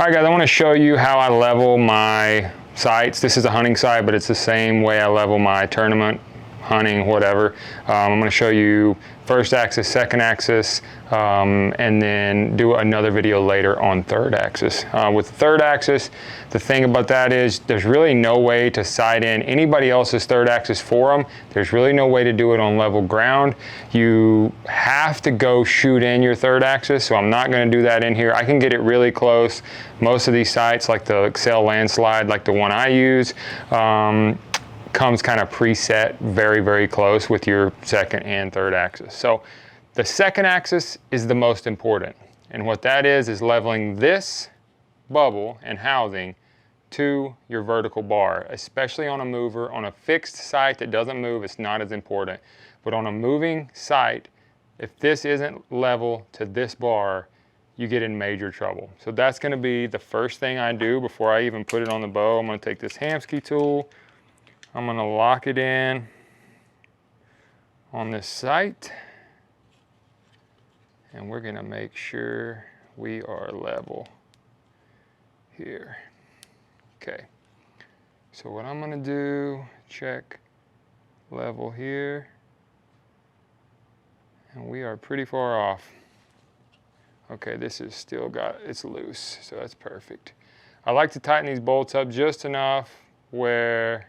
All right guys, I want to show you how I level my sights. This is a hunting sight, but it's the same way I level my tournament, hunting, whatever. I'm going to show you first axis, second axis, and then do another video later on third axis. With third axis, the thing about that is there's really no way to sight in anybody else's third axis for them. There's really no way to do it on level ground. You have to go shoot in your third axis, so I'm not going to do that in here. I can get it really close. Most of these sights, like the Excel Landslide, like the one I use, comes kind of preset very close with your second and third axis. So the second axis is the most important, and what that is leveling this bubble and housing to your vertical bar, especially on a mover. On a fixed sight that doesn't move, it's not as important, but on a moving sight, if this isn't level to this bar, you get in major trouble. So that's going to be the first thing I do before I even put it on the bow. I'm going to take this Hamskea tool, I'm going to lock it in on this sight, and we're going to make sure we are level here. Okay, so what I'm going to do, check level here, and we are pretty far off. Okay, this is still it's loose, so that's perfect. I like to tighten these bolts up just enough where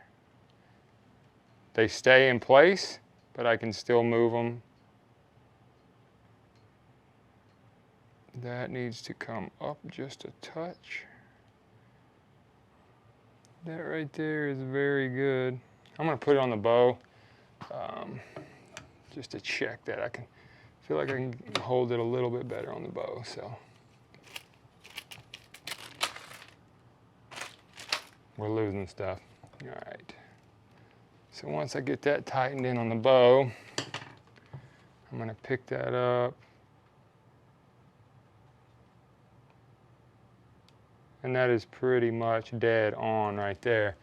they stay in place, but I can still move them. That needs to come up just a touch. That right there is very good. I'm gonna put it on the bow just to check that. I feel like I can hold it a little bit better on the bow, so. We're losing stuff. All right. So once I get that tightened in on the bow, I'm gonna pick that up. And that is pretty much dead on right there.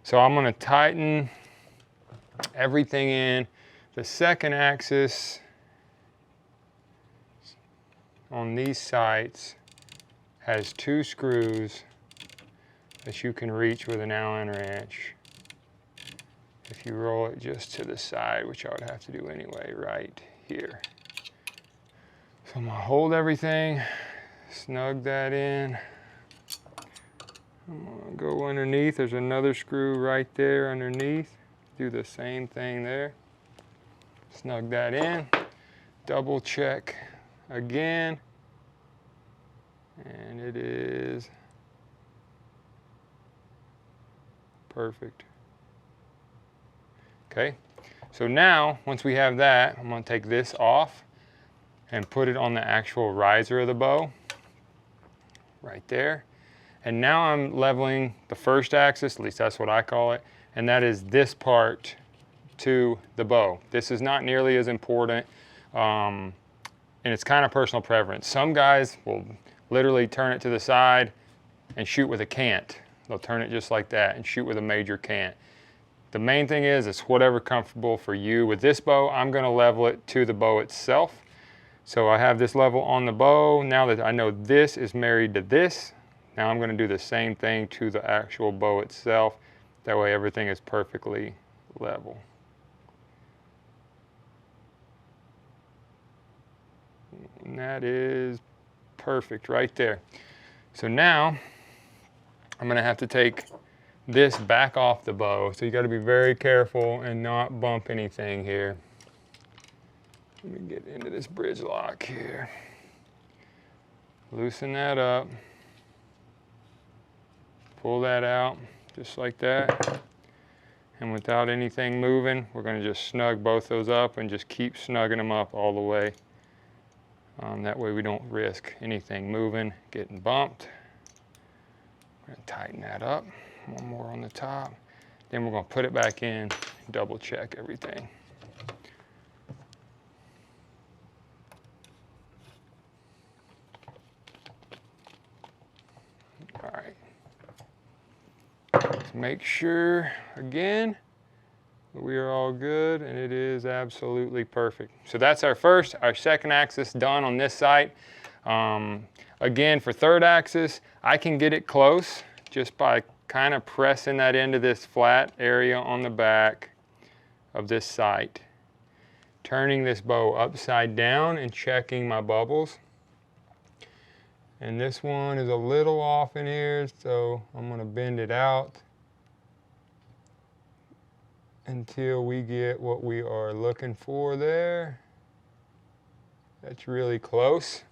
So I'm gonna tighten everything in. The second axis on these sights has 2 screws that you can reach with an Allen wrench. If you roll it just to the side, which I would have to do anyway, right here. So I'm gonna hold everything, snug that in. I'm gonna go underneath. There's another screw right there underneath. Do the same thing there. Snug that in. Double check again. And it is perfect. Okay, so now once we have that, I'm going to take this off and put it on the actual riser of the bow right there. And now I'm leveling the first axis, at least that's what I call it, and that is this part to the bow. This is not nearly as important, and it's kind of personal preference. Some guys will literally turn it to the side and shoot with a cant. They'll turn it just like that and shoot with a major cant. The main thing is it's whatever comfortable for you. With this bow, I'm gonna level it to the bow itself. So I have this level on the bow. Now that I know this is married to this, now I'm gonna do the same thing to the actual bow itself. That way everything is perfectly level. And that is perfect right there. So now I'm gonna have to take this back off the bow. So you gotta be very careful and not bump anything here. Let me get into this bridge lock here. Loosen that up. Pull that out, just like that. And without anything moving, we're gonna just snug both those up and just keep snugging them up all the way. That way we don't risk anything moving, getting bumped. We're gonna tighten that up. One more on the top. Then we're gonna put it back in, double check everything. All right. Let's make sure, again, that we are all good, and it is absolutely perfect. So that's our second axis done on this sight. Again, for third axis, I can get it close just by kind of pressing that into this flat area on the back of this sight. Turning this bow upside down and checking my bubbles. And this one is a little off in here, so I'm going to bend it out until we get what we are looking for there. That's really close.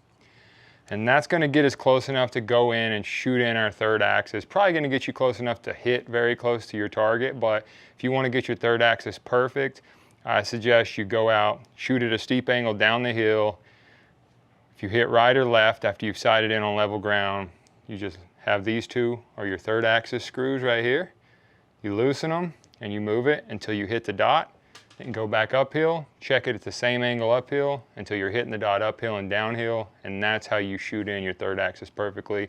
And that's going to get us close enough to go in and shoot in our third axis. Probably going to get you close enough to hit very close to your target, but if you want to get your third axis perfect, I suggest you go out, shoot at a steep angle down the hill. If you hit right or left after you've sighted in on level ground, you just have these two are your third axis screws right here. You loosen them and you move it until you hit the dot and go back uphill. Check it at the same angle uphill until you're hitting the dot uphill and downhill, and that's how you shoot in your third axis perfectly.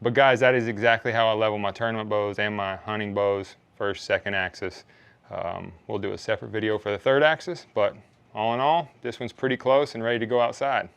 But guys, that is exactly how I level my tournament bows and my hunting bows, first, second axis. We'll do a separate video for the third axis, but all in all, this one's pretty close and ready to go outside.